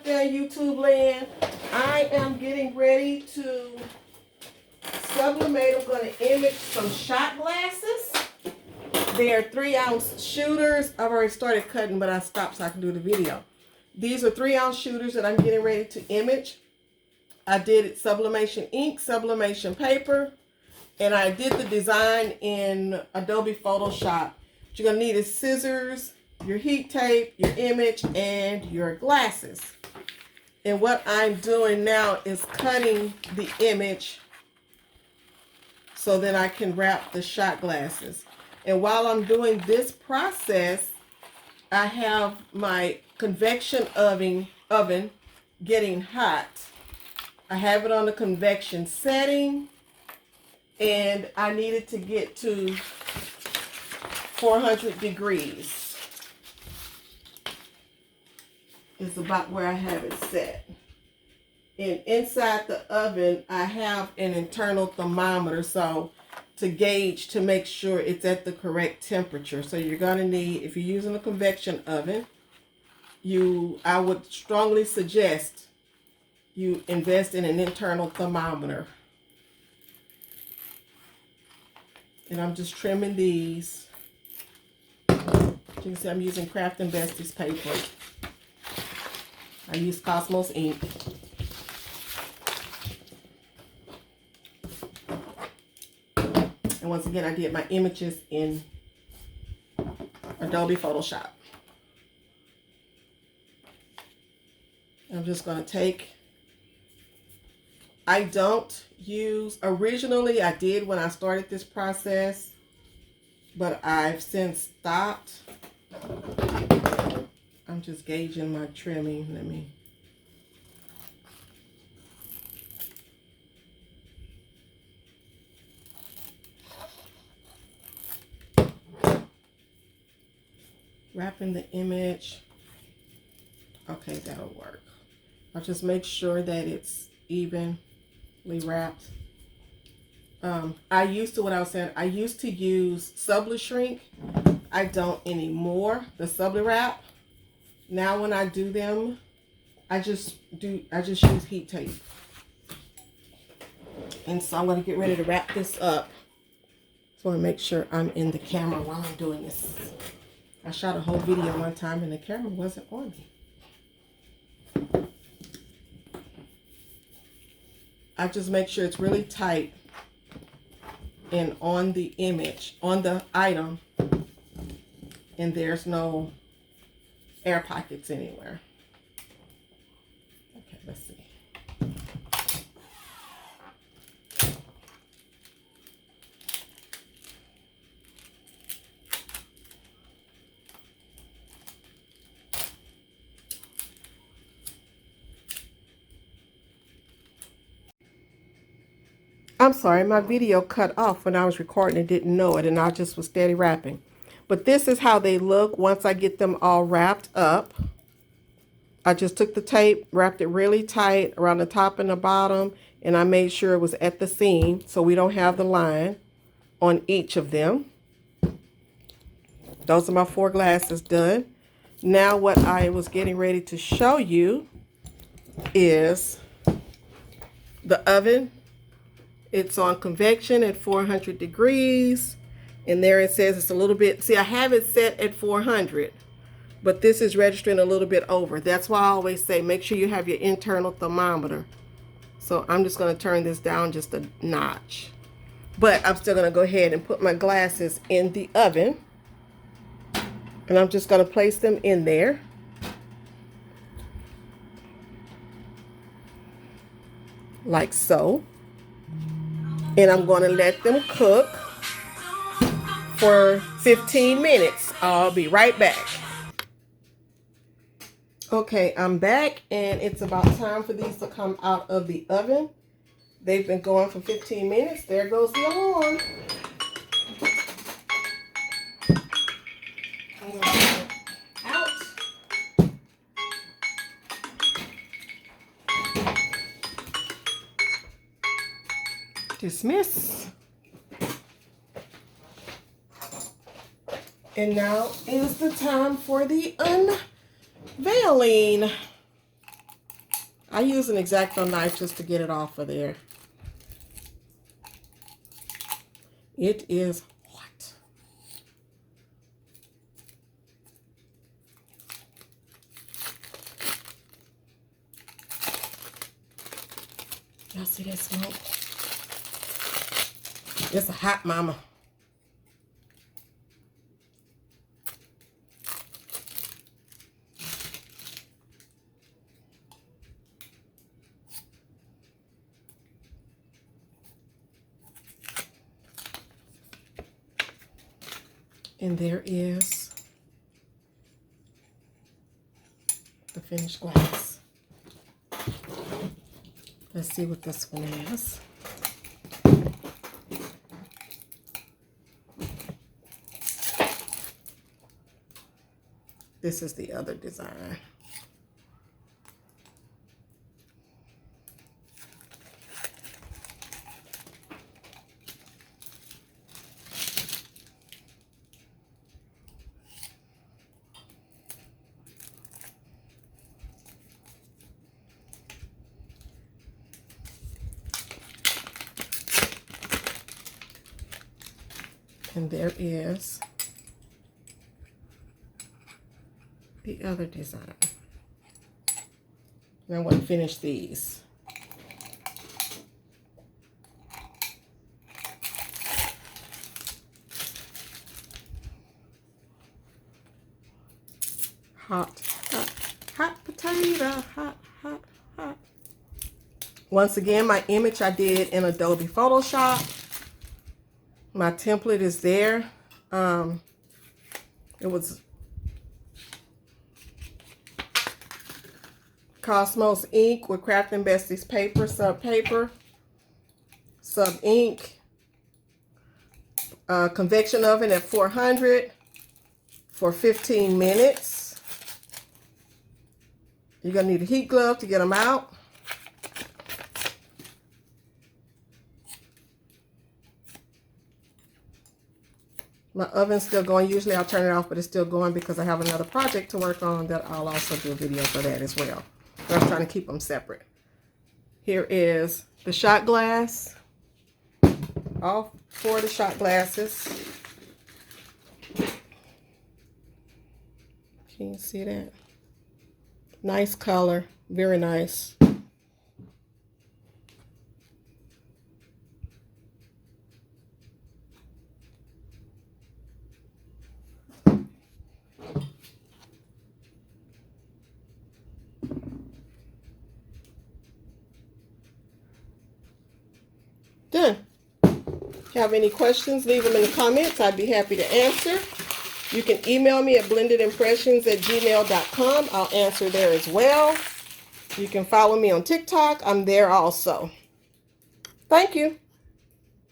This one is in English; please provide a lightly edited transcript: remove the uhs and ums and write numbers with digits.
there in YouTube land. I am getting ready to sublimate. I'm going to image some shot glasses. They are 3-ounce shooters. I've already started cutting, but I stopped so I can do the video. These are 3-ounce shooters that I'm getting ready to image. I did it Sublimation ink, Sublimation paper, and I did the design in Adobe Photoshop. What you're going to need is scissors, your heat tape, your image, and your glasses. And what I'm doing now is cutting the image so that I can wrap the shot glasses. And while I'm doing this process, I have my convection oven getting hot. I have it on the convection setting, and I needed to get to 400 degrees. It's about where I have it set. And inside the oven, I have an internal thermometer, so to gauge, to make sure it's at the correct temperature. So you're going to need, if you're using a convection oven, I would strongly suggest you invest in an internal thermometer. And I'm just trimming these. As you can see, I'm using Craft & Bestie's paper. I use Cosmos ink. And once again, I did my images in Adobe Photoshop. I'm just going to take, I don't use, originally I did when I started this process, but I've since stopped. I'm just gauging my trimming. Let me. Wrapping the image. Okay, that'll work. I'll just make sure that it's evenly wrapped. I used to use Sublishrink. I don't anymore. The Subliwrap. Now when I do them, I just use heat tape. And so I'm going to get ready to wrap this up. So I want to make sure I'm in the camera while I'm doing this. I shot a whole video one time and the camera wasn't on me. I just make sure it's really tight and on the image, on the item, and there's no air pockets anywhere. Okay, let's see. I'm sorry, my video cut off when I was recording and didn't know it, and I just was steady wrapping. But this is how they look once I get them all wrapped up. I just took the tape, wrapped it really tight around the top and the bottom, and I made sure it was at the seam so we don't have the line on each of them. Those are my 4 glasses done. Now what I was getting ready to show you is the oven. It's on convection at 400 degrees. And there it says it's a little bit, see, I have it set at 400, but this is registering a little bit over. That's why I always say, make sure you have your internal thermometer. So I'm just going to turn this down just a notch. But I'm still going to go ahead and put my glasses in the oven. And I'm just going to place them in there. Like so. And I'm going to let them cook for 15 minutes. I'll be right back. Okay, I'm back, and it's about time for these to come out of the oven. They've been going for 15 minutes. There goes the alarm. I'm going to get it out. Dismiss. And now is the time for the unveiling. I use an X-Acto knife just to get it off of there. It is hot. Y'all see that smoke? It's a hot mama. And there is the finished glass. Let's see what this one is. This is the other design. And there is the other design. And I want to finish these. Hot, hot, hot potato, hot, hot, hot. Once again, my image I did in Adobe Photoshop. My template is there. It was Cosmos ink with Craft and Bestie's paper, sub paper, sub ink, convection oven at 400 for 15 minutes. You're gonna need a heat glove to get them out. My oven's still going. Usually I'll turn it off, but it's still going because I have another project to work on that I'll also do a video for that as well. But I'm trying to keep them separate. Here is the shot glass. All 4 of the shot glasses. Can you see that? Nice color. Very nice. Done. Have any questions, leave them in the comments. I'd be happy to answer. You can email me at blendedimpressions@gmail.com. I'll answer there as well. You can follow me on TikTok. I'm there also. Thank you.